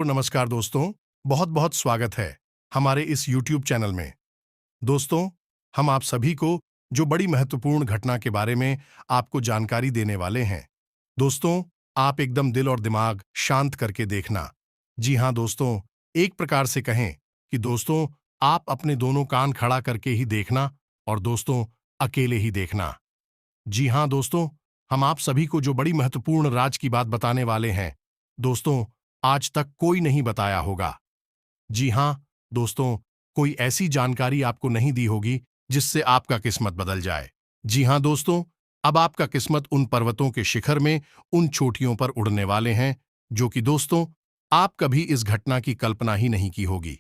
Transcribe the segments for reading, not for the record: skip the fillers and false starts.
तो नमस्कार दोस्तों, बहुत बहुत स्वागत है हमारे इस YouTube चैनल में। दोस्तों, हम आप सभी को जो बड़ी महत्वपूर्ण घटना के बारे में आपको जानकारी देने वाले हैं। दोस्तों, आप एकदम दिल और दिमाग शांत करके देखना। जी हाँ दोस्तों, एक प्रकार से कहें कि दोस्तों, आप अपने दोनों कान खड़ा करके ही देखना और दोस्तों, अकेले ही देखना। जी हाँ दोस्तों, हम आप सभी को जो बड़ी महत्वपूर्ण राज की बात बताने वाले हैं। दोस्तों, आज तक कोई नहीं बताया होगा। जी हाँ दोस्तों, कोई ऐसी जानकारी आपको नहीं दी होगी जिससे आपका किस्मत बदल जाए। जी हाँ दोस्तों, अब आपका किस्मत उन पर्वतों के शिखर में उन चोटियों पर उड़ने वाले हैं जो कि दोस्तों, आप कभी इस घटना की कल्पना ही नहीं की होगी।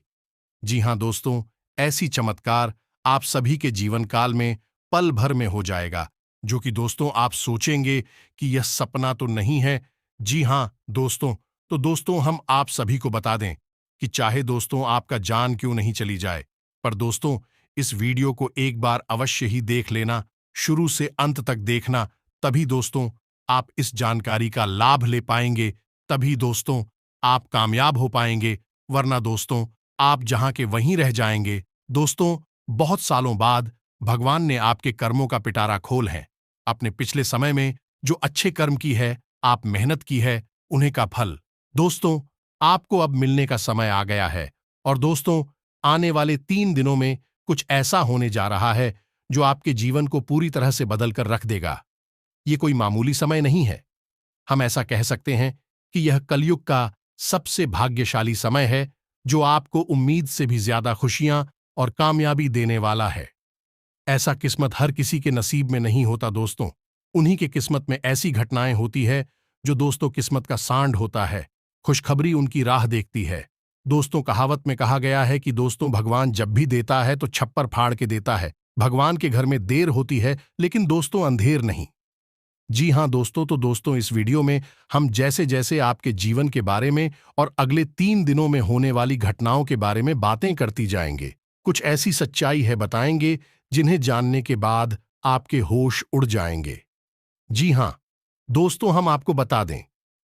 जी हाँ दोस्तों, ऐसी चमत्कार आप सभी के जीवन काल में पल भर में हो जाएगा, जो कि दोस्तों आप सोचेंगे कि यह सपना तो नहीं है। जी हाँ दोस्तों, तो दोस्तों हम आप सभी को बता दें कि चाहे दोस्तों आपका जान क्यों नहीं चली जाए, पर दोस्तों इस वीडियो को एक बार अवश्य ही देख लेना, शुरू से अंत तक देखना, तभी दोस्तों आप इस जानकारी का लाभ ले पाएंगे, तभी दोस्तों आप कामयाब हो पाएंगे, वरना दोस्तों आप जहां के वहीं रह जाएंगे। दोस्तों, बहुत सालों बाद भगवान ने आपके कर्मों का पिटारा खोल है। अपने पिछले समय में जो अच्छे कर्म की है, आप मेहनत की है, उन्हें का फल दोस्तों आपको अब मिलने का समय आ गया है। और दोस्तों, आने वाले 3 दिनों में कुछ ऐसा होने जा रहा है जो आपके जीवन को पूरी तरह से बदल कर रख देगा। ये कोई मामूली समय नहीं है। हम ऐसा कह सकते हैं कि यह कलयुग का सबसे भाग्यशाली समय है, जो आपको उम्मीद से भी ज्यादा खुशियां और कामयाबी देने वाला है। ऐसा किस्मत हर किसी के नसीब में नहीं होता दोस्तों। उन्हीं के किस्मत में ऐसी घटनाएं होती है जो दोस्तों किस्मत का सांड होता है। खुशखबरी उनकी राह देखती है। दोस्तों, कहावत में कहा गया है कि दोस्तों भगवान जब भी देता है तो छप्पर फाड़ के देता है। भगवान के घर में देर होती है, लेकिन दोस्तों अंधेर नहीं। जी हाँ दोस्तों, तो दोस्तों इस वीडियो में हम जैसे जैसे आपके जीवन के बारे में और अगले 3 दिनों में होने वाली घटनाओं के बारे में बातें करती जाएंगे। कुछ ऐसी सच्चाई है बताएंगे जिन्हें जानने के बाद आपके होश उड़ जाएंगे। जी हाँ दोस्तों, हम आपको बता दें,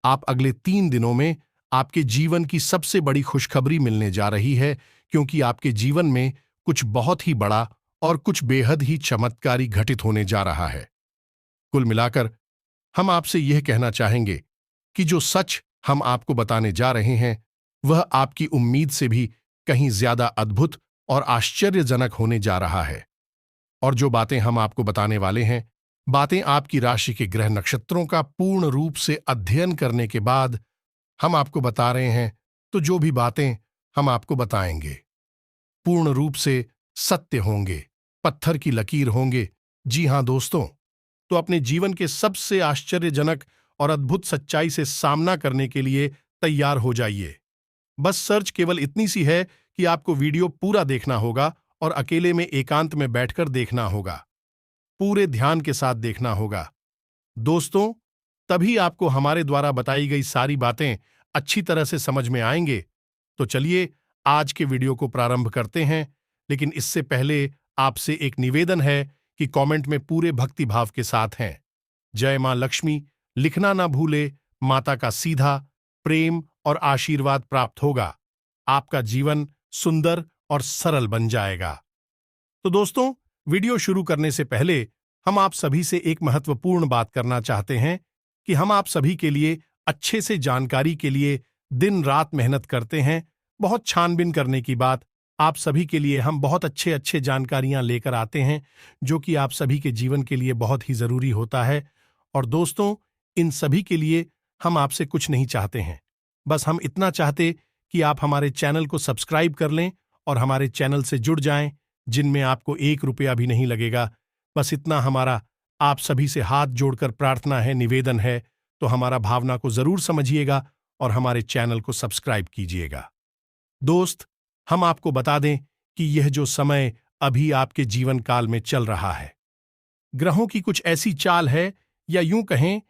आप अगले 3 दिनों में आपके जीवन की सबसे बड़ी खुशखबरी मिलने जा रही है, क्योंकि आपके जीवन में कुछ बहुत ही बड़ा और कुछ बेहद ही चमत्कारी घटित होने जा रहा है। कुल मिलाकर हम आपसे यह कहना चाहेंगे कि जो सच हम आपको बताने जा रहे हैं, वह आपकी उम्मीद से भी कहीं ज्यादा अद्भुत और आश्चर्यजनक होने जा रहा है। और जो बातें हम आपको बताने वाले हैं, बातें आपकी राशि के ग्रह नक्षत्रों का पूर्ण रूप से अध्ययन करने के बाद हम आपको बता रहे हैं। तो जो भी बातें हम आपको बताएंगे पूर्ण रूप से सत्य होंगे, पत्थर की लकीर होंगे। जी हां दोस्तों, तो अपने जीवन के सबसे आश्चर्यजनक और अद्भुत सच्चाई से सामना करने के लिए तैयार हो जाइए। बस सर्च केवल इतनी सी है कि आपको वीडियो पूरा देखना होगा और अकेले में एकांत में बैठकर देखना होगा। पूरे ध्यान के साथ देखना होगा दोस्तों, तभी आपको हमारे द्वारा बताई गई सारी बातें अच्छी तरह से समझ में आएंगे। तो चलिए आज के वीडियो को प्रारंभ करते हैं, लेकिन इससे पहले आपसे एक निवेदन है कि कमेंट में पूरे भक्ति भाव के साथ हैं जय मां लक्ष्मी लिखना ना भूले। माता का सीधा प्रेम और आशीर्वाद प्राप्त होगा। आपका जीवन सुंदर और सरल बन जाएगा। तो दोस्तों, वीडियो शुरू करने से पहले हम आप सभी से एक महत्वपूर्ण बात करना चाहते हैं कि हम आप सभी के लिए अच्छे से जानकारी के लिए दिन रात मेहनत करते हैं। बहुत छानबीन करने की बात, आप सभी के लिए हम बहुत अच्छे अच्छे जानकारियां लेकर आते हैं, जो कि आप सभी के जीवन के लिए बहुत ही जरूरी होता है। और दोस्तों, इन सभी के लिए हम आपसे कुछ नहीं चाहते हैं, बस हम इतना चाहते कि आप हमारे चैनल को सब्सक्राइब कर लें और हमारे चैनल से जुड़ जाएं, जिनमें आपको 1 रुपया भी नहीं लगेगा। बस इतना हमारा आप सभी से हाथ जोड़कर प्रार्थना है, निवेदन है। तो हमारा भावना को जरूर समझिएगा और हमारे चैनल को सब्सक्राइब कीजिएगा। दोस्त, हम आपको बता दें कि यह जो समय अभी आपके जीवन काल में चल रहा है, ग्रहों की कुछ ऐसी चाल है, या यूं कहें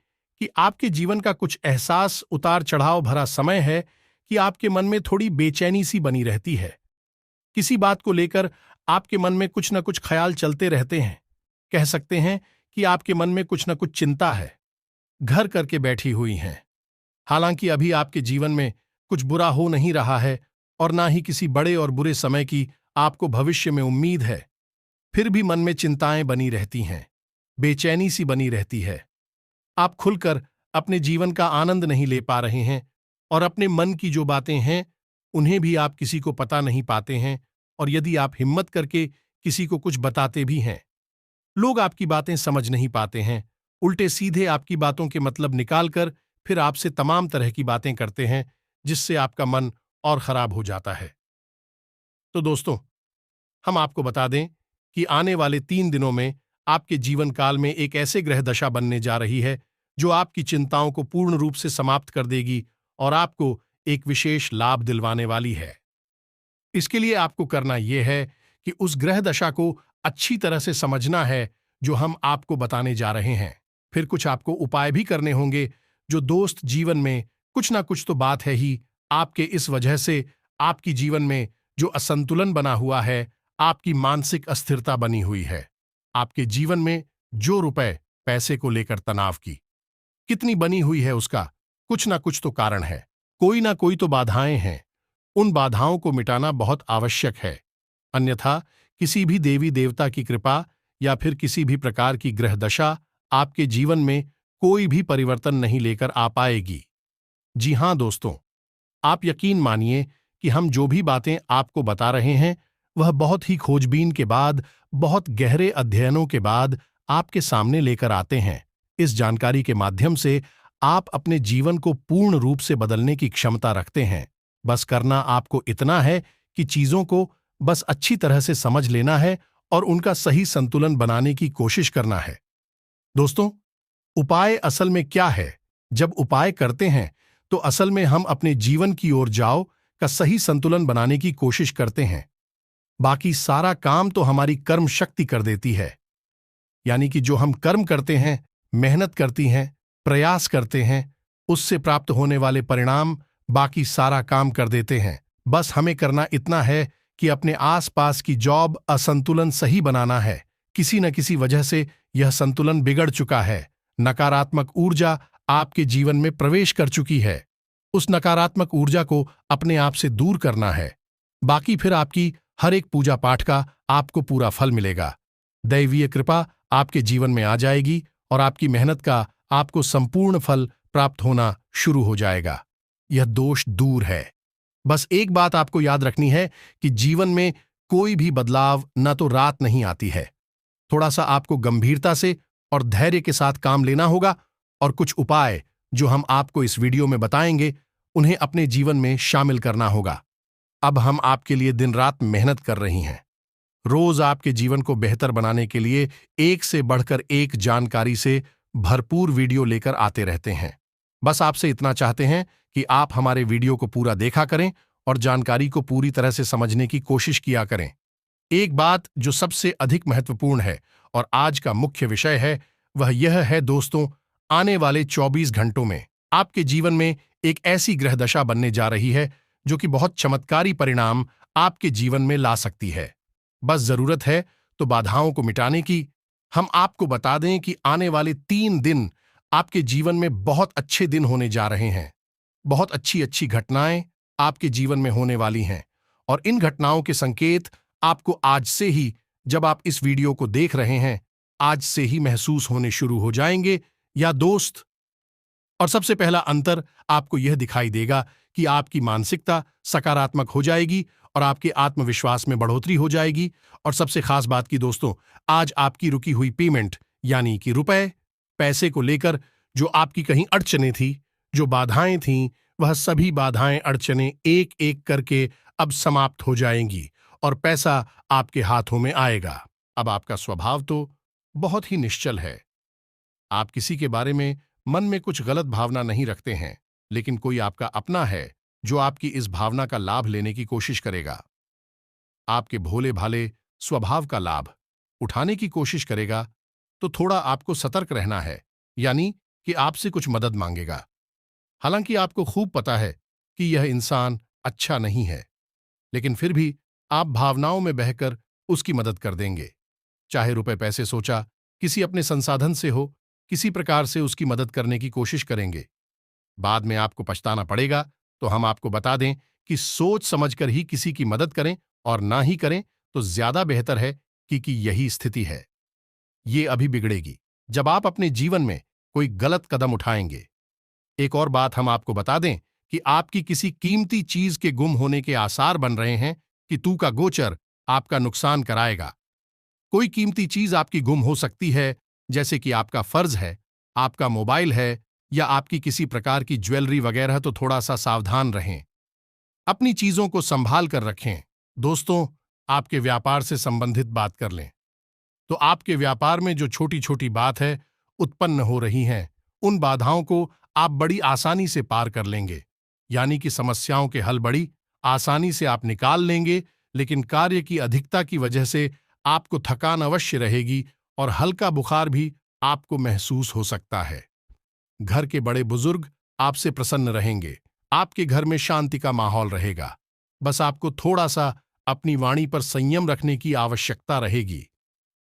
कि आपके जीवन का कुछ एहसास उतार चढ़ाव भरा समय है कि आपके मन में थोड़ी बेचैनी सी बनी रहती है। किसी बात को लेकर आपके मन में कुछ न कुछ ख्याल चलते रहते हैं। कह सकते हैं कि आपके मन में कुछ न कुछ चिंता है, घर करके बैठी हुई हैं। हालांकि अभी आपके जीवन में कुछ बुरा हो नहीं रहा है और ना ही किसी बड़े और बुरे समय की आपको भविष्य में उम्मीद है, फिर भी मन में चिंताएं बनी रहती हैं, बेचैनी सी बनी रहती है। आप खुलकर अपने जीवन का आनंद नहीं ले पा रहे हैं और अपने मन की जो बातें हैं उन्हें भी आप किसी को पता नहीं पाते हैं। और यदि आप हिम्मत करके किसी को कुछ बताते भी हैं, लोग आपकी बातें समझ नहीं पाते हैं, उल्टे सीधे आपकी बातों के मतलब निकालकर फिर आपसे तमाम तरह की बातें करते हैं, जिससे आपका मन और खराब हो जाता है। तो दोस्तों, हम आपको बता दें कि आने वाले 3 दिनों में आपके जीवन काल में एक ऐसे ग्रह दशा बनने जा रही है जो आपकी चिंताओं को पूर्ण रूप से समाप्त कर देगी और आपको एक विशेष लाभ दिलवाने वाली है। इसके लिए आपको करना यह है कि उस ग्रह दशा को अच्छी तरह से समझना है जो हम आपको बताने जा रहे हैं। फिर कुछ आपको उपाय भी करने होंगे जो दोस्त जीवन में कुछ ना कुछ तो बात है ही, आपके इस वजह से आपकी जीवन में जो असंतुलन बना हुआ है, आपकी मानसिक अस्थिरता बनी हुई है, आपके जीवन में जो रुपए पैसे को लेकर तनाव की कितनी बनी हुई है, उसका कुछ ना कुछ तो कारण है, कोई ना कोई तो बाधाएं हैं। उन बाधाओं को मिटाना बहुत आवश्यक है, अन्यथा किसी भी देवी देवता की कृपा या फिर किसी भी प्रकार की ग्रह दशा आपके जीवन में कोई भी परिवर्तन नहीं लेकर आ पाएगी। जी हां दोस्तों, आप यकीन मानिए कि हम जो भी बातें आपको बता रहे हैं वह बहुत ही खोजबीन के बाद, बहुत गहरे अध्ययनों के बाद आपके सामने लेकर आते हैं। इस जानकारी के माध्यम से आप अपने जीवन को पूर्ण रूप से बदलने की क्षमता रखते हैं। बस करना आपको इतना है कि चीजों को बस अच्छी तरह से समझ लेना है और उनका सही संतुलन बनाने की कोशिश करना है। दोस्तों, उपाय असल में क्या है? जब उपाय करते हैं तो असल में हम अपने जीवन की ओर जाओ का सही संतुलन बनाने की कोशिश करते हैं। बाकी सारा काम तो हमारी कर्म शक्ति कर देती है। यानी कि जो हम कर्म करते हैं, मेहनत करती हैं, प्रयास करते हैं, उससे प्राप्त होने वाले परिणाम बाकी सारा काम कर देते हैं। बस हमें करना इतना है कि अपने आसपास की जॉब असंतुलन सही बनाना है। किसी न किसी वजह से यह संतुलन बिगड़ चुका है, नकारात्मक ऊर्जा आपके जीवन में प्रवेश कर चुकी है। उस नकारात्मक ऊर्जा को अपने आप से दूर करना है। बाकी फिर आपकी हर एक पूजा पाठ का आपको पूरा फल मिलेगा। दैवीय कृपा आपके जीवन में आ जाएगी और आपकी मेहनत का आपको संपूर्ण फल प्राप्त होना शुरू हो जाएगा। यह दोष दूर है। बस एक बात आपको याद रखनी है कि जीवन में कोई भी बदलाव न तो रात नहीं आती है। थोड़ा सा आपको गंभीरता से और धैर्य के साथ काम लेना होगा और कुछ उपाय जो हम आपको इस वीडियो में बताएंगे उन्हें अपने जीवन में शामिल करना होगा। अब हम आपके लिए दिन रात मेहनत कर रही हैं। रोज आपके जीवन को बेहतर बनाने के लिए एक से बढ़कर एक जानकारी से भरपूर वीडियो लेकर आते रहते हैं। बस आपसे इतना चाहते हैं कि आप हमारे वीडियो को पूरा देखा करें और जानकारी को पूरी तरह से समझने की कोशिश किया करें। एक बात जो सबसे अधिक महत्वपूर्ण है और आज का मुख्य विषय है, वह यह है दोस्तों, आने वाले 24 घंटों में आपके जीवन में एक ऐसी ग्रह दशा बनने जा रही है जो कि बहुत चमत्कारी परिणाम आपके जीवन में ला सकती है। बस जरूरत है तो बाधाओं को मिटाने की। हम आपको बता दें कि आने वाले 3 दिन आपके जीवन में बहुत अच्छे दिन होने जा रहे हैं। बहुत अच्छी अच्छी घटनाएं आपके जीवन में होने वाली हैं और इन घटनाओं के संकेत आपको आज से ही, जब आप इस वीडियो को देख रहे हैं, आज से ही महसूस होने शुरू हो जाएंगे या दोस्त। और सबसे पहला अंतर आपको यह दिखाई देगा कि आपकी मानसिकता सकारात्मक हो जाएगी और आपके आत्मविश्वास में बढ़ोतरी हो जाएगी। और सबसे खास बात की दोस्तों, आज आपकी रुकी हुई पेमेंट यानी कि रुपए पैसे को लेकर जो आपकी कहीं अड़चने थी, जो बाधाएं थीं, वह सभी बाधाएं अड़चने एक एक करके अब समाप्त हो जाएंगी और पैसा आपके हाथों में आएगा। अब आपका स्वभाव तो बहुत ही निश्चल है। आप किसी के बारे में मन में कुछ गलत भावना नहीं रखते हैं, लेकिन कोई आपका अपना है जो आपकी इस भावना का लाभ लेने की कोशिश करेगा। आपके भोले भाले स्वभाव का लाभ उठाने की कोशिश करेगा, तो थोड़ा आपको सतर्क रहना है, यानी कि आपसे कुछ मदद मांगेगा। हालांकि आपको खूब पता है कि यह इंसान अच्छा नहीं है, लेकिन फिर भी आप भावनाओं में बहकर उसकी मदद कर देंगे। चाहे रुपए पैसे सोचा, किसी अपने संसाधन से हो, किसी प्रकार से उसकी मदद करने की कोशिश करेंगे। बाद में आपको पछताना पड़ेगा तो हम आपको बता दें कि सोच समझकर ही किसी की मदद करें और ना ही करें तो ज्यादा बेहतर है कि यही स्थिति है। ये अभी बिगड़ेगी जब आप अपने जीवन में कोई गलत कदम उठाएंगे। एक और बात हम आपको बता दें कि आपकी किसी कीमती चीज के गुम होने के आसार बन रहे हैं कि तू का गोचर आपका नुकसान कराएगा। कोई कीमती चीज आपकी गुम हो सकती है, जैसे कि आपका फर्ज है, आपका मोबाइल है या आपकी किसी प्रकार की ज्वेलरी वगैरह। तो थोड़ा सा सावधान रहें, अपनी चीजों को संभाल कर रखें। दोस्तों, आपके व्यापार से संबंधित बात कर लें तो आपके व्यापार में जो छोटी छोटी बात है उत्पन्न हो रही हैं, उन बाधाओं को आप बड़ी आसानी से पार कर लेंगे। यानी कि समस्याओं के हल बड़ी आसानी से आप निकाल लेंगे, लेकिन कार्य की अधिकता की वजह से आपको थकान अवश्य रहेगी और हल्का बुखार भी आपको महसूस हो सकता है। घर के बड़े बुजुर्ग आपसे प्रसन्न रहेंगे, आपके घर में शांति का माहौल रहेगा। बस आपको थोड़ा सा अपनी वाणी पर संयम रखने की आवश्यकता रहेगी।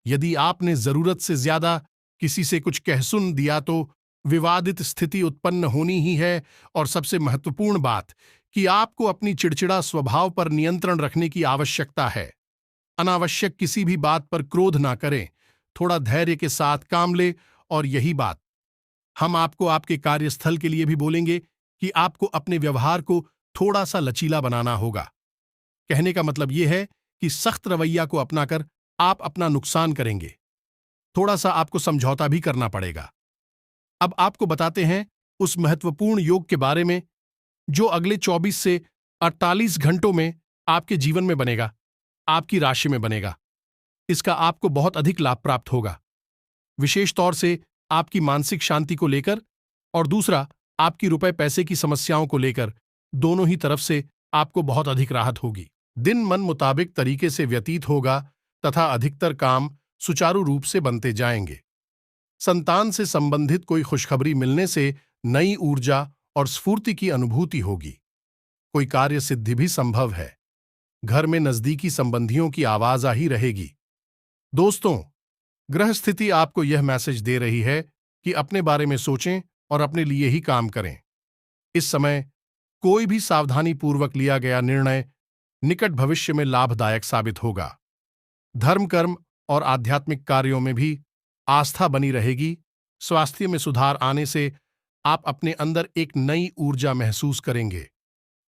यदि आपने जरूरत से ज्यादा किसी से कुछ कह सुन दिया तो विवादित स्थिति उत्पन्न होनी ही है। और सबसे महत्वपूर्ण बात कि आपको अपनी चिड़चिड़ा स्वभाव पर नियंत्रण रखने की आवश्यकता है। अनावश्यक किसी भी बात पर क्रोध ना करें, थोड़ा धैर्य के साथ काम ले। और यही बात हम आपको आपके कार्यस्थल के लिए भी बोलेंगे कि आपको अपने व्यवहार को थोड़ा सा लचीला बनाना होगा। कहने का मतलब यह है कि सख्त रवैया को अपनाकर आप अपना नुकसान करेंगे। थोड़ा सा आपको समझौता भी करना पड़ेगा। अब आपको बताते हैं उस महत्वपूर्ण योग के बारे में जो अगले 24 से 48 घंटों में आपके जीवन में बनेगा, आपकी राशि में बनेगा। इसका आपको बहुत अधिक लाभ प्राप्त होगा, विशेष तौर से आपकी मानसिक शांति को लेकर और दूसरा आपकी रुपए पैसे की समस्याओं को लेकर। दोनों ही तरफ से आपको बहुत अधिक राहत होगी। दिन मन मुताबिक तरीके से व्यतीत होगा तथा अधिकतर काम सुचारू रूप से बनते जाएंगे। संतान से संबंधित कोई खुशखबरी मिलने से नई ऊर्जा और स्फूर्ति की अनुभूति होगी। कोई कार्य सिद्धि भी संभव है। घर में नजदीकी संबंधियों की आवाज आ ही रहेगी। दोस्तों, ग्रह स्थिति आपको यह मैसेज दे रही है कि अपने बारे में सोचें और अपने लिए ही काम करें। इस समय कोई भी सावधानी पूर्वक लिया गया निर्णय निकट भविष्य में लाभदायक साबित होगा। धर्म कर्म और आध्यात्मिक कार्यों में भी आस्था बनी रहेगी। स्वास्थ्य में सुधार आने से आप अपने अंदर एक नई ऊर्जा महसूस करेंगे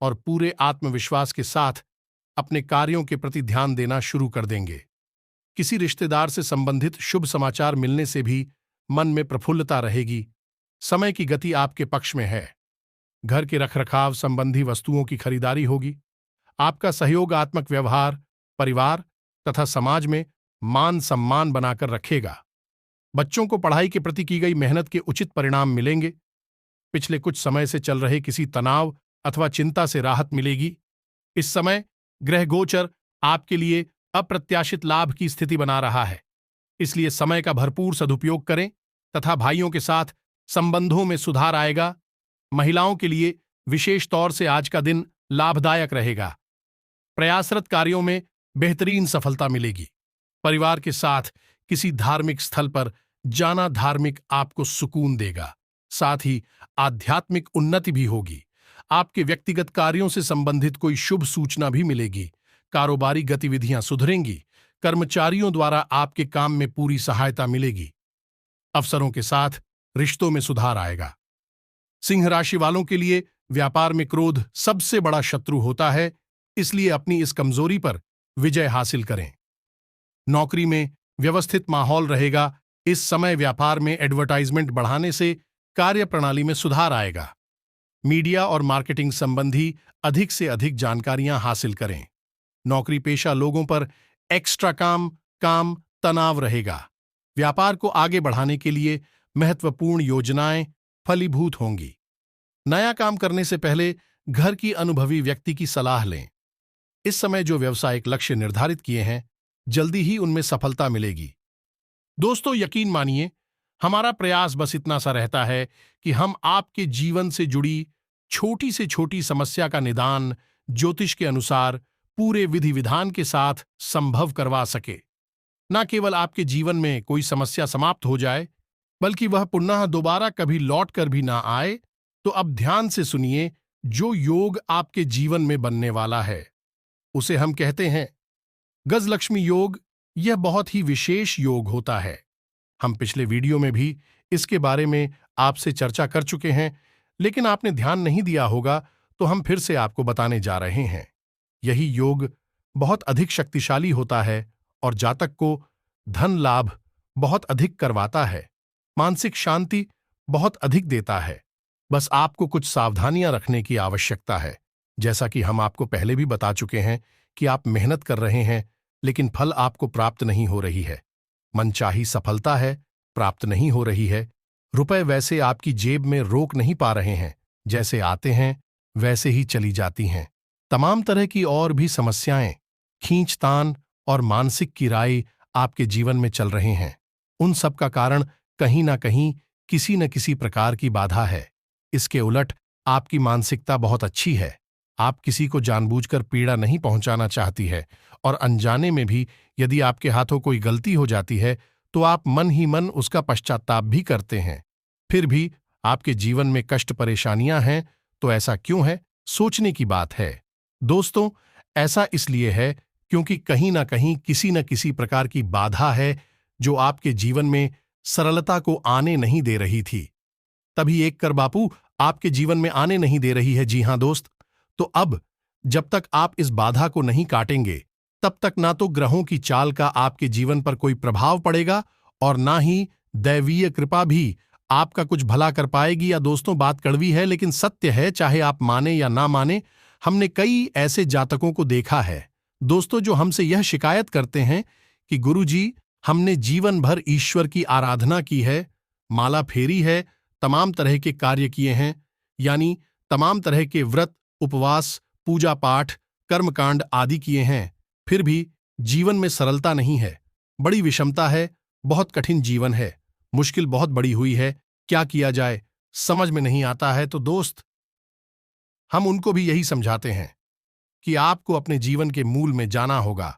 और पूरे आत्मविश्वास के साथ अपने कार्यों के प्रति ध्यान देना शुरू कर देंगे। किसी रिश्तेदार से संबंधित शुभ समाचार मिलने से भी मन में प्रफुल्लता रहेगी। समय की गति आपके पक्ष में है। घर के रखरखाव संबंधी वस्तुओं की खरीदारी होगी। आपका सहयोगात्मक व्यवहार परिवार तथा समाज में मान सम्मान बनाकर रखेगा। बच्चों को पढ़ाई के प्रति की गई मेहनत के उचित परिणाम मिलेंगे। पिछले कुछ समय से चल रहे किसी तनाव अथवा चिंता से राहत मिलेगी। इस समय ग्रह गोचर आपके लिए अप्रत्याशित लाभ की स्थिति बना रहा है, इसलिए समय का भरपूर सदुपयोग करें तथा भाइयों के साथ संबंधों में सुधार आएगा। महिलाओं के लिए विशेष तौर से आज का दिन लाभदायक रहेगा। प्रयासरत कार्यों में बेहतरीन सफलता मिलेगी। परिवार के साथ किसी धार्मिक स्थल पर जाना धार्मिक आपको सुकून देगा। साथ ही आध्यात्मिक उन्नति भी होगी। आपके व्यक्तिगत कार्यों से संबंधित कोई शुभ सूचना भी मिलेगी। कारोबारी गतिविधियां सुधरेंगी। कर्मचारियों द्वारा आपके काम में पूरी सहायता मिलेगी। अफसरों के साथ रिश्तों में सुधार आएगा। सिंह राशि वालों के लिए व्यापार में क्रोध सबसे बड़ा शत्रु होता है, इसलिए अपनी इस कमजोरी पर विजय हासिल करें। नौकरी में व्यवस्थित माहौल रहेगा। इस समय व्यापार में एडवर्टाइजमेंट बढ़ाने से कार्य प्रणाली में सुधार आएगा। मीडिया और मार्केटिंग संबंधी अधिक से अधिक जानकारियां हासिल करें। नौकरी पेशा लोगों पर एक्स्ट्रा काम तनाव रहेगा। व्यापार को आगे बढ़ाने के लिए महत्वपूर्ण योजनाएं फलीभूत होंगी। नया काम करने से पहले घर की अनुभवी व्यक्ति की सलाह लें। इस समय जो व्यवसायिक लक्ष्य निर्धारित किए हैं, जल्दी ही उनमें सफलता मिलेगी। दोस्तों, यकीन मानिए, हमारा प्रयास बस इतना सा रहता है कि हम आपके जीवन से जुड़ी छोटी से छोटी समस्या का निदान ज्योतिष के अनुसार पूरे विधि विधान के साथ संभव करवा सके। न केवल आपके जीवन में कोई समस्या समाप्त हो जाए, बल्कि वह पुनः दोबारा कभी लौट कर भी ना आए। तो अब ध्यान से सुनिए जो योग आपके जीवन में बनने वाला है उसे हम कहते हैं गजलक्ष्मी योग। यह बहुत ही विशेष योग होता है। हम पिछले वीडियो में भी इसके बारे में आपसे चर्चा कर चुके हैं, लेकिन आपने ध्यान नहीं दिया होगा, तो हम फिर से आपको बताने जा रहे हैं। यही योग बहुत अधिक शक्तिशाली होता है और जातक को धन लाभ बहुत अधिक करवाता है, मानसिक शांति बहुत अधिक देता है। बस आपको कुछ सावधानियां रखने की आवश्यकता है। जैसा कि हम आपको पहले भी बता चुके हैं कि आप मेहनत कर रहे हैं, लेकिन फल आपको प्राप्त नहीं हो रही है। मनचाही सफलता है, प्राप्त नहीं हो रही है। रुपए वैसे आपकी जेब में रोक नहीं पा रहे हैं, जैसे आते हैं वैसे ही चली जाती हैं। तमाम तरह की और भी समस्याएं, खींचतान और मानसिक किराए आपके जीवन में चल रहे हैं। उन सब का कारण कहीं ना कहीं किसी न किसी प्रकार की बाधा है। इसके उलट आपकी मानसिकता बहुत अच्छी है। आप किसी को जानबूझकर पीड़ा नहीं पहुंचाना चाहती है, और अनजाने में भी यदि आपके हाथों कोई गलती हो जाती है तो आप मन ही मन उसका पश्चाताप भी करते हैं। फिर भी आपके जीवन में कष्ट परेशानियां हैं, तो ऐसा क्यों है, सोचने की बात है। दोस्तों, ऐसा इसलिए है क्योंकि कहीं ना कहीं किसी न किसी प्रकार की बाधा है जो आपके जीवन में सरलता को आने नहीं दे रही थी। तभी एक कर बापू आपके जीवन में आने नहीं दे रही है। जी हां दोस्त, तो अब जब तक आप इस बाधा को नहीं काटेंगे, तब तक ना तो ग्रहों की चाल का आपके जीवन पर कोई प्रभाव पड़ेगा और ना ही दैवीय कृपा भी आपका कुछ भला कर पाएगी। या दोस्तों, बात कड़वी है लेकिन सत्य है, चाहे आप माने या ना माने। हमने कई ऐसे जातकों को देखा है दोस्तों, जो हमसे यह शिकायत करते हैं कि गुरुजी, हमने जीवन भर ईश्वर की आराधना की है, माला फेरी है, तमाम तरह के कार्य किए हैं, यानी तमाम तरह के व्रत, उपवास, पूजा पाठ, कर्मकांड आदि किए हैं, फिर भी जीवन में सरलता नहीं है, बड़ी विषमता है, बहुत कठिन जीवन है, मुश्किल बहुत बड़ी हुई है, क्या किया जाए समझ में नहीं आता है। तो दोस्त, हम उनको भी यही समझाते हैं कि आपको अपने जीवन के मूल में जाना होगा,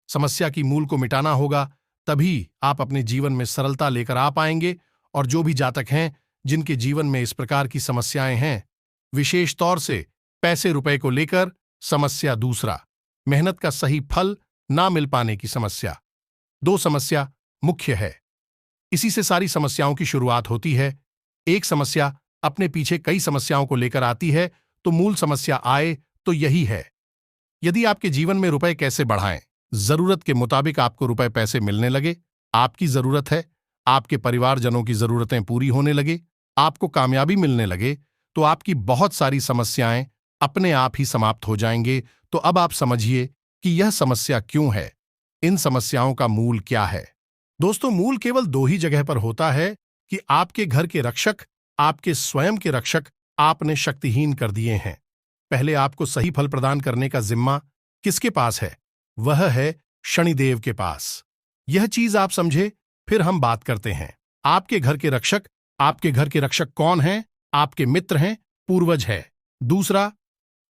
समस्या की मूल को मिटाना होगा, तभी आप अपने जीवन में सरलता लेकर आ पाएंगे। और जो भी जातक हैं जिनके जीवन में इस प्रकार की समस्याएं हैं, विशेष तौर से पैसे रुपए को लेकर समस्या, दूसरा मेहनत का सही फल ना मिल पाने की समस्या, दो समस्या मुख्य है। इसी से सारी समस्याओं की शुरुआत होती है। एक समस्या अपने पीछे कई समस्याओं को लेकर आती है, तो मूल समस्या आए तो यही है। यदि आपके जीवन में रुपए कैसे बढ़ाएं, जरूरत के मुताबिक आपको रुपए पैसे मिलने लगे, आपकी जरूरत है, आपके परिवारजनों की जरूरतें पूरी होने लगे, आपको कामयाबी मिलने लगे, तो आपकी बहुत सारी समस्याएं अपने आप ही समाप्त हो जाएंगे। तो अब आप समझिए कि यह समस्या क्यों है, इन समस्याओं का मूल क्या है। दोस्तों, मूल केवल दो ही जगह पर होता है कि आपके घर के रक्षक, आपके स्वयं के रक्षक आपने शक्तिहीन कर दिए हैं। पहले आपको सही फल प्रदान करने का जिम्मा किसके पास है? वह है शनिदेव के पास। यह चीज आप समझे, फिर हम बात करते हैं। आपके घर के रक्षक, आपके घर के रक्षक कौन हैं? आपके मित्र हैं, पूर्वज है। दूसरा,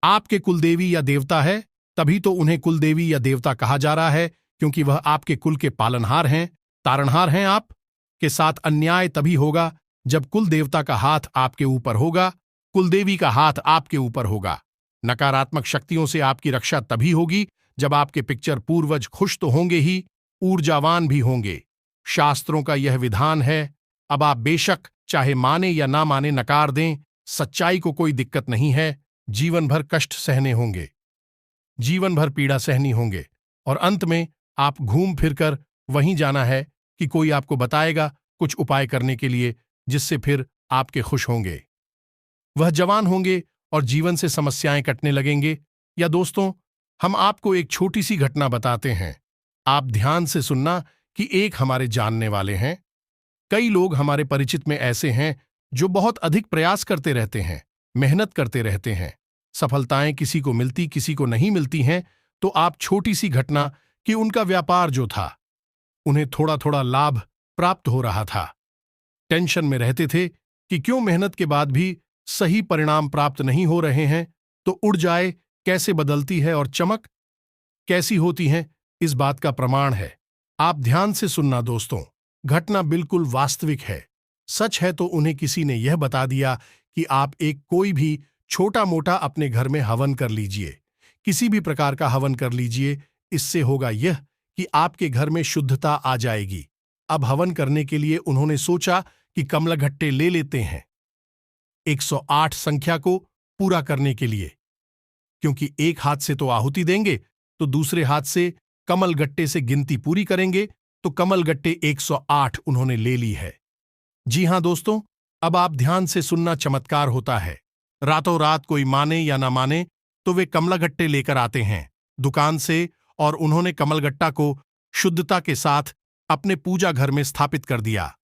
आपके कुलदेवी या देवता है, तभी तो उन्हें कुलदेवी या देवता कहा जा रहा है, क्योंकि वह आपके कुल के पालनहार हैं, तारणहार हैं। आप के साथ अन्याय तभी होगा जब कुल देवता का हाथ आपके ऊपर होगा, कुलदेवी का हाथ आपके ऊपर होगा। नकारात्मक शक्तियों से आपकी रक्षा तभी होगी जब आपके पिक्चर पूर्वज खुश तो होंगे ही, ऊर्जावान भी होंगे। शास्त्रों का यह विधान है। अब आप बेशक चाहे माने या ना माने, नकार दें, सच्चाई को कोई दिक्कत नहीं है। जीवन भर कष्ट सहने होंगे, जीवन भर पीड़ा सहनी होंगे, और अंत में आप घूम फिरकर वहीं जाना है कि कोई आपको बताएगा कुछ उपाय करने के लिए, जिससे फिर आपके खुश होंगे, वह जवान होंगे और जीवन से समस्याएं कटने लगेंगे। या दोस्तों, हम आपको एक छोटी सी घटना बताते हैं, आप ध्यान से सुनना कि एक हमारे जानने वाले हैं। कई लोग हमारे परिचित में ऐसे हैं जो बहुत अधिक प्रयास करते रहते हैं, मेहनत करते रहते हैं, सफलताएं किसी को मिलती किसी को नहीं मिलती हैं। तो आप छोटी सी घटना कि उनका व्यापार जो था, उन्हें थोड़ा थोड़ा लाभ प्राप्त हो रहा था, टेंशन में रहते थे कि क्यों मेहनत के बाद भी सही परिणाम प्राप्त नहीं हो रहे हैं। तो उड़ जाए कैसे बदलती है और चमक कैसी होती है, इस बात का प्रमाण है। आप ध्यान से सुनना दोस्तों, घटना बिल्कुल वास्तविक है, सच है। तो उन्हें किसी ने यह बता दिया कि आप एक कोई भी छोटा मोटा अपने घर में हवन कर लीजिए। किसी भी प्रकार का हवन कर लीजिए। इससे होगा यह कि आपके घर में शुद्धता आ जाएगी। अब हवन करने के लिए उन्होंने सोचा कि कमलघट्टे ले लेते हैं 108 संख्या को पूरा करने के लिए, क्योंकि एक हाथ से तो आहुति देंगे तो दूसरे हाथ से कमलगट्टे से गिनती पूरी करेंगे, तो कमलगट्टे 108 उन्होंने ले ली है। जी हां दोस्तों, अब आप ध्यान से सुनना, चमत्कार होता है। रातों रात कोई माने या ना माने तो वे कमलगट्टे लेकर आते हैं दुकान से, और उन्होंने कमलगट्टा को शुद्धता के साथ अपने पूजा घर में स्थापित कर दिया।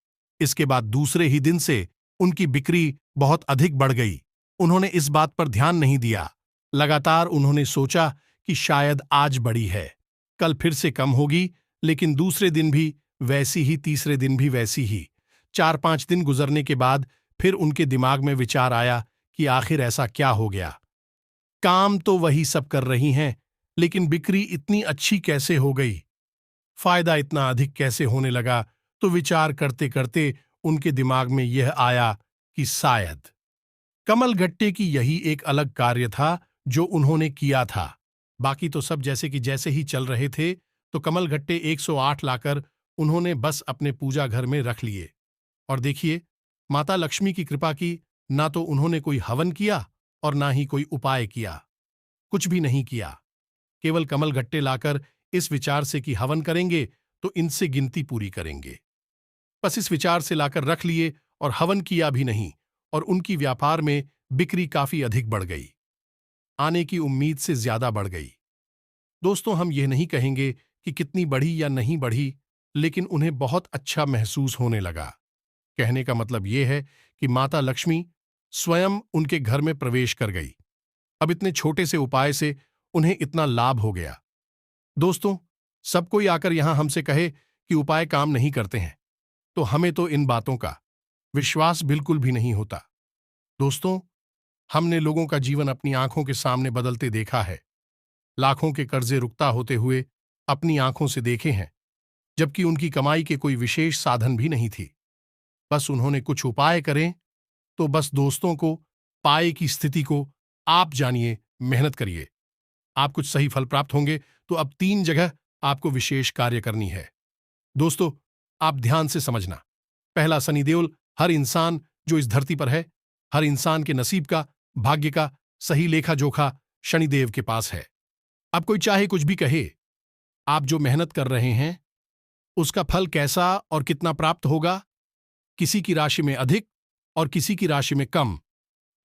इसके बाद दूसरे ही दिन से उनकी बिक्री बहुत अधिक बढ़ गई। उन्होंने इस बात पर ध्यान नहीं दिया। लगातार उन्होंने सोचा कि शायद आज बढ़ी है, कल फिर से कम होगी, लेकिन दूसरे दिन भी वैसी ही, तीसरे दिन भी वैसी ही। 4-5 दिन गुजरने के बाद फिर उनके दिमाग में विचार आया कि आखिर ऐसा क्या हो गया। काम तो वही सब कर रही हैं, लेकिन बिक्री इतनी अच्छी कैसे हो गई, फायदा इतना अधिक कैसे होने लगा। तो विचार करते करते उनके दिमाग में यह आया कि शायद कमलगट्टे की यही एक अलग कार्य था जो उन्होंने किया था। बाकी तो सब जैसे कि जैसे ही चल रहे थे, तो कमलगट्टे 108 लाकर उन्होंने बस अपने पूजा घर में रख लिए। और देखिए, माता लक्ष्मी की कृपा की, ना तो उन्होंने कोई हवन किया और ना ही कोई उपाय किया, कुछ भी नहीं किया। केवल कमलगट्टे लाकर इस विचार से कि हवन करेंगे तो इनसे गिनती पूरी करेंगे, बस इस विचार से लाकर रख लिए और हवन किया भी नहीं, और उनकी व्यापार में बिक्री काफी अधिक बढ़ गई, आने की उम्मीद से ज्यादा बढ़ गई। दोस्तों, हम यह नहीं कहेंगे कि कितनी बढ़ी या नहीं बढ़ी, लेकिन उन्हें बहुत अच्छा महसूस होने लगा। कहने का मतलब यह है कि माता लक्ष्मी स्वयं उनके घर में प्रवेश कर गई। अब इतने छोटे से उपाय से उन्हें इतना लाभ हो गया। दोस्तों, सब कोई आकर यहां हमसे कहे कि उपाय काम नहीं करते हैं, तो हमें तो इन बातों का विश्वास बिल्कुल भी नहीं होता। दोस्तों, हमने लोगों का जीवन अपनी आंखों के सामने बदलते देखा है। लाखों के कर्जे रुकता होते हुए अपनी आंखों से देखे हैं, जबकि उनकी कमाई के कोई विशेष साधन भी नहीं थी। बस उन्होंने कुछ उपाय करें तो बस दोस्तों को पाए की स्थिति को आप जानिए, मेहनत करिए, आप कुछ सही फल प्राप्त होंगे। तो अब 3 जगह आपको विशेष कार्य करनी है। दोस्तों, आप ध्यान से समझना। पहला, शनिदेव, हर इंसान जो इस धरती पर है, हर इंसान के नसीब का, भाग्य का सही लेखा जोखा शनिदेव के पास है। अब कोई चाहे कुछ भी कहे, आप जो मेहनत कर रहे हैं उसका फल कैसा और कितना प्राप्त होगा, किसी की राशि में अधिक और किसी की राशि में कम,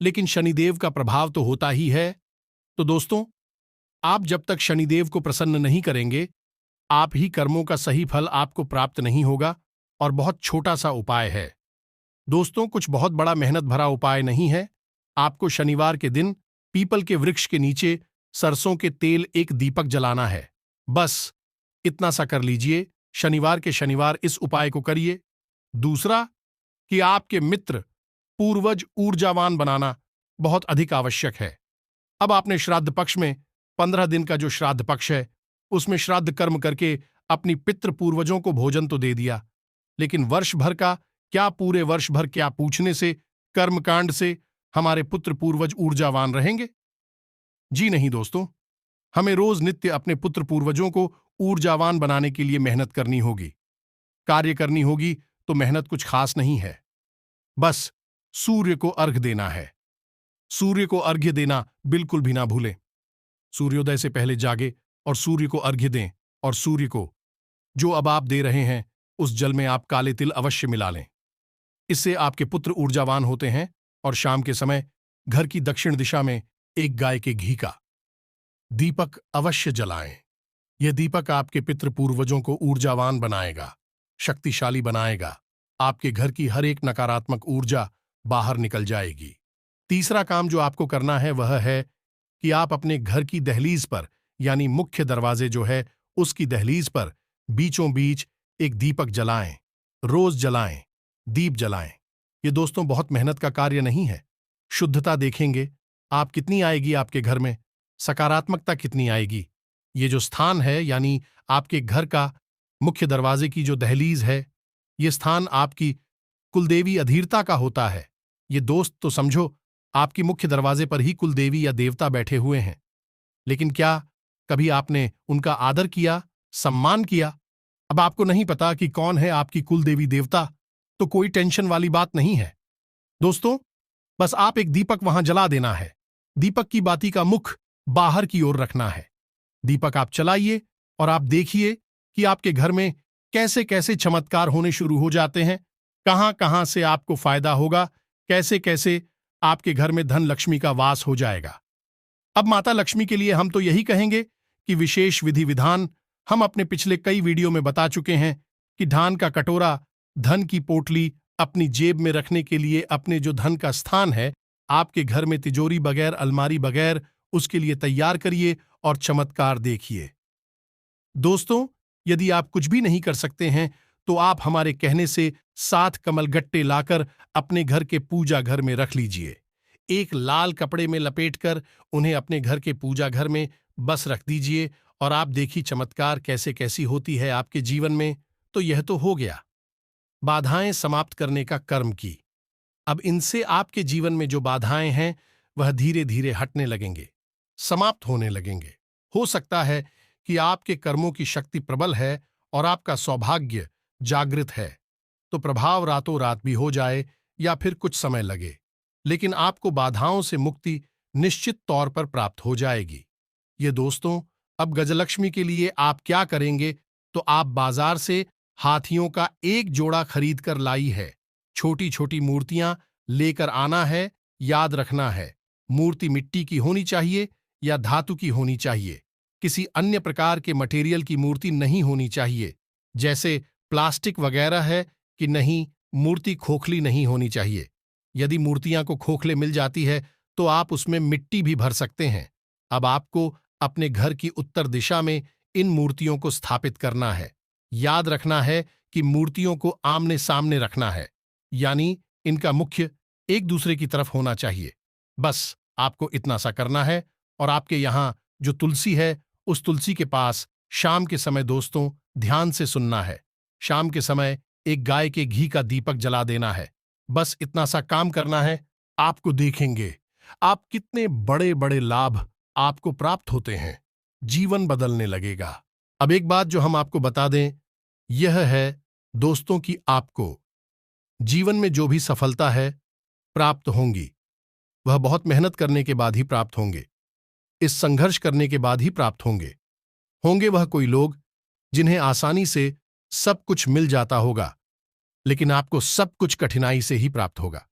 लेकिन शनिदेव का प्रभाव तो होता ही है। तो दोस्तों, आप जब तक शनिदेव को प्रसन्न नहीं करेंगे, आप ही कर्मों का सही फल आपको प्राप्त नहीं होगा। और बहुत छोटा सा उपाय है दोस्तों, कुछ बहुत बड़ा मेहनत भरा उपाय नहीं है। आपको शनिवार के दिन पीपल के वृक्ष के नीचे सरसों के तेल एक दीपक जलाना है। बस इतना सा कर लीजिए। शनिवार के शनिवार इस उपाय को करिए। दूसरा, कि आपके मित्र पूर्वज ऊर्जावान बनाना बहुत अधिक आवश्यक है। अब आपने श्राद्ध पक्ष में 15 दिन का जो श्राद्ध पक्ष है, उसमें श्राद्ध कर्म करके अपनी पितृ पूर्वजों को भोजन तो दे दिया, लेकिन वर्ष भर का क्या, पूरे वर्ष भर क्या पूछने से, कर्मकांड से हमारे पुत्र पूर्वज ऊर्जावान रहेंगे? जी नहीं दोस्तों, हमें रोज नित्य अपने पुत्र पूर्वजों को ऊर्जावान बनाने के लिए मेहनत करनी होगी, कार्य करनी होगी। तो मेहनत कुछ खास नहीं है, बस सूर्य को अर्घ्य देना है। सूर्य को अर्घ्य देना बिल्कुल भी ना भूलें। सूर्योदय से पहले जागे और सूर्य को अर्घ्य दें, और सूर्य को जो अब आप दे रहे हैं उस जल में आप काले तिल अवश्य मिला लें। इससे आपके पुत्र ऊर्जावान होते हैं। और शाम के समय घर की दक्षिण दिशा में एक गाय के घी का दीपक अवश्य जलाएं। यह दीपक आपके पितृ पूर्वजों को ऊर्जावान बनाएगा, शक्तिशाली बनाएगा। आपके घर की हर एक नकारात्मक ऊर्जा बाहर निकल जाएगी। तीसरा काम जो आपको करना है वह है कि आप अपने घर की दहलीज पर, यानी मुख्य दरवाजे जो है उसकी दहलीज पर बीचों बीच एक दीपक जलाएं। रोज जलाएं, दीप जलाएं। ये दोस्तों बहुत मेहनत का कार्य नहीं है। शुद्धता देखेंगे आप कितनी आएगी, आपके घर में सकारात्मकता कितनी आएगी। ये जो स्थान है, यानी आपके घर का मुख्य दरवाजे की जो दहलीज है, ये स्थान आपकी कुलदेवी अधीरता का होता है। ये दोस्त तो समझो आपकी मुख्य दरवाजे पर ही कुल देवी या देवता बैठे हुए हैं, लेकिन क्या कभी आपने उनका आदर किया, सम्मान किया? अब आपको नहीं पता कि कौन है आपकी कुल देवी देवता, तो कोई टेंशन वाली बात नहीं है दोस्तों। बस आप एक दीपक वहां जला देना है। दीपक की बाती का मुख बाहर की ओर रखना है। दीपक आप चलाइए और आप देखिए कि आपके घर में कैसे कैसे चमत्कार होने शुरू हो जाते हैं, कहां कहां से आपको फायदा होगा, कैसे कैसे आपके घर में धन लक्ष्मी का वास हो जाएगा। अब माता लक्ष्मी के लिए हम तो यही कहेंगे कि विशेष विधि विधान हम अपने पिछले कई वीडियो में बता चुके हैं कि धान का कटोरा, धन की पोटली अपनी जेब में रखने के लिए अपने जो धन का स्थान है, आपके घर में तिजोरी बगैर, अलमारी बगैर, उसके लिए तैयार करिए और चमत्कार देखिए। दोस्तों, यदि आप कुछ भी नहीं कर सकते हैं तो आप हमारे कहने से 7 कमलगट्टे लाकर अपने घर के पूजा घर में रख लीजिए। एक लाल कपड़े में लपेटकर उन्हें अपने घर के पूजा घर में बस रख दीजिए और आप देखिए चमत्कार कैसे कैसी होती है आपके जीवन में। तो यह तो हो गया बाधाएं समाप्त करने का कर्म की। अब इनसे आपके जीवन में जो बाधाएं हैं वह धीरे धीरे हटने लगेंगे, समाप्त होने लगेंगे। हो सकता है कि आपके कर्मों की शक्ति प्रबल है और आपका सौभाग्य जागृत है, तो प्रभाव रातों रात भी हो जाए या फिर कुछ समय लगे, लेकिन आपको बाधाओं से मुक्ति निश्चित तौर पर प्राप्त हो जाएगी। ये दोस्तों, अब गजलक्ष्मी के लिए आप क्या करेंगे, तो आप बाजार से हाथियों का एक जोड़ा खरीद कर लाई है। छोटी छोटी मूर्तियां लेकर आना है। याद रखना है, मूर्ति मिट्टी की होनी चाहिए या धातु की होनी चाहिए। किसी अन्य प्रकार के मटेरियल की मूर्ति नहीं होनी चाहिए, जैसे प्लास्टिक वगैरह है कि नहीं, मूर्ति खोखली नहीं होनी चाहिए। यदि मूर्तियां को खोखले मिल जाती है तो आप उसमें मिट्टी भी भर सकते हैं। अब आपको अपने घर की उत्तर दिशा में इन मूर्तियों को स्थापित करना है। याद रखना है कि मूर्तियों को आमने सामने रखना है, यानी इनका मुख्य एक दूसरे की तरफ होना चाहिए। बस आपको इतना सा करना है और आपके यहां जो तुलसी है, उस तुलसी के पास शाम के समय दोस्तों ध्यान से सुनना है। शाम के समय एक गाय के घी का दीपक जला देना है। बस इतना सा काम करना है। आपको देखेंगे आप कितने बड़े बड़े लाभ आपको प्राप्त होते हैं, जीवन बदलने लगेगा। अब एक बात जो हम आपको बता दें, यह है दोस्तों कि आपको जीवन में जो भी सफलता है प्राप्त होंगी, वह बहुत मेहनत करने के बाद ही प्राप्त होंगे, इस संघर्ष करने के बाद ही प्राप्त होंगे। होंगे वह कोई लोग जिन्हें आसानी से सब कुछ मिल जाता होगा, लेकिन आपको सब कुछ कठिनाई से ही प्राप्त होगा।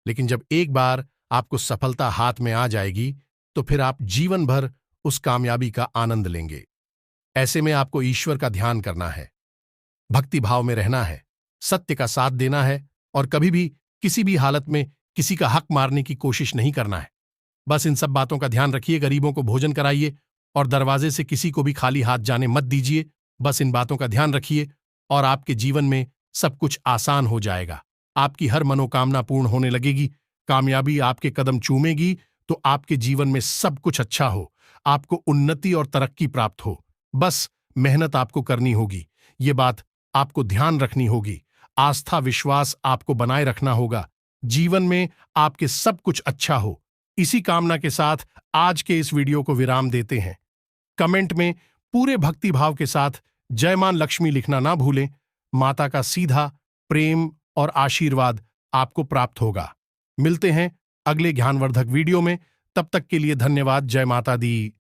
लेकिन जब एक बार आपको सफलता हाथ में आ जाएगी तो फिर आप जीवन भर उस कामयाबी का आनंद लेंगे। ऐसे में आपको ईश्वर का ध्यान करना है, भक्ति भाव में रहना है, सत्य का साथ देना है और कभी भी किसी भी हालत में किसी का हक मारने की कोशिश नहीं करना है। बस इन सब बातों का ध्यान रखिए, गरीबों को भोजन कराइए और दरवाजे से किसी को भी खाली हाथ जाने मत दीजिए। बस इन बातों का ध्यान रखिए और आपके जीवन में सब कुछ आसान हो जाएगा। आपकी हर मनोकामना पूर्ण होने लगेगी, कामयाबी आपके कदम चूमेगी, तो आपके जीवन में सब कुछ अच्छा हो, आपको उन्नति और तरक्की प्राप्त हो। बस मेहनत आपको करनी होगी, ये बात आपको ध्यान रखनी होगी। आस्था विश्वास आपको बनाए रखना होगा, जीवन में आपके सब कुछ अच्छा हो। इसी कामना के साथ आज के इस वीडियो को विराम देते हैं। कमेंट में पूरे भक्ति भाव के साथ जय मां लक्ष्मी लिखना ना भूलें। माता का सीधा प्रेम और आशीर्वाद आपको प्राप्त होगा। मिलते हैं अगले ज्ञानवर्धक वीडियो में, तब तक के लिए धन्यवाद। जय माता दी।